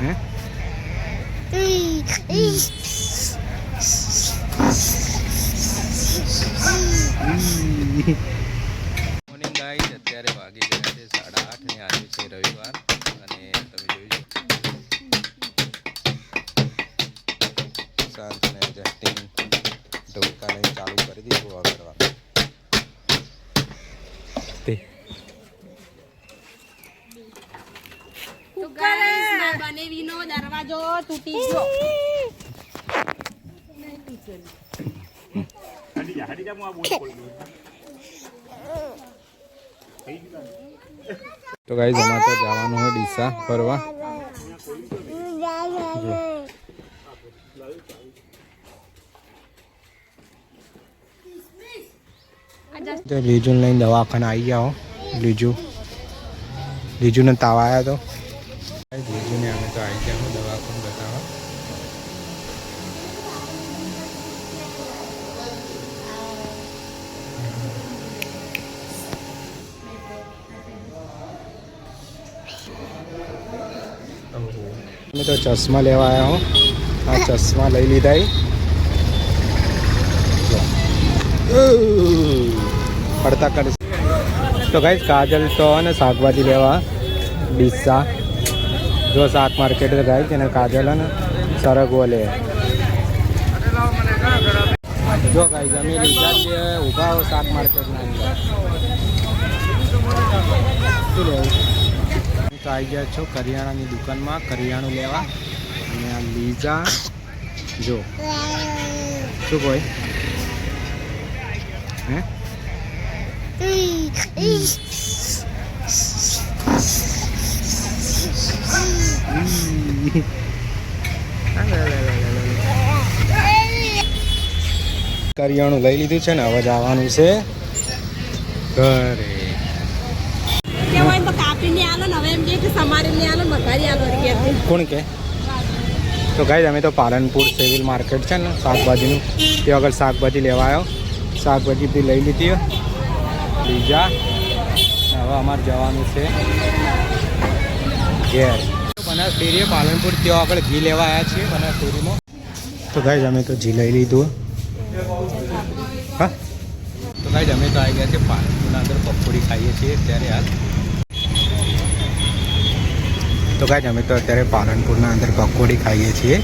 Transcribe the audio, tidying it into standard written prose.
હે morning guys, અત્યારે વાગી ગયા છે 8:30 ને આજે છે રવિવાર અને તમે જોઈ શાંત અને એડજસ્ટિંગ ઢોકા લઈને ચાલુ કરી દીધું વગાડવા. બનેવીનો દરવાજો તૂટી ગયો. તો ગાઈસ અમારે તો જવાનું હોય ડીસા ફરવા. તો લીજુને લઈને દવાખાને આવી ગયા હો. લીજુને તાવ આવ્યા તો લીજુને અમે તો આવી ગયા હો દવાખાને બતાવવા. અમે તો ચશ્મા લેવા આવ્યા હો. આ ચશ્મા લઈ લીધા. પડતા કરે તો ગાઈસ કાજલ તો ને શાકભાજી લેવા ડીસા જો શાક માર્કેટ ગાઈસ અને કાજલ ને સરગવો લે જો ગાઈસ અમે લીધા છે ઊભા હો શાક માર્કેટના અંદર. શું લેવું તો આવી ગયા છો કરિયાણાની દુકાનમાં કરિયાણું લેવા અને આ લીઝા જો શું કોઈ હે કરિયાણું લઈ લીધું છે ને હવે જવાનું છે ઘરે. કોણ કે તો ગાઈસ અમે તો પાલનપુર સિવિલ માર્કેટ છે ને શાકભાજીનું તે આગળ શાકભાજી લેવા આવ્યો. શાકભાજી બી લઈ લીધી બીજા. હવે અમારે જવાનું છે ઘેર. બનાસ ડેરીએ પાલનપુર ત્યાં આગળ ઘી લેવા આવ્યા છીએ બનાસ ડેરીમાં. તો ગાઈસ અમે તો ઘી લઈ લીધું. હા તો ગાઈસ અમે તો આવી ગયા છીએ પાલનપુરના અંદર પકોડી ખાઈએ છીએ અત્યારે હાલ. તો ગાઈસ અમે તો અત્યારે પાલનપુરના અંદર પકોડી ખાઈએ છીએ.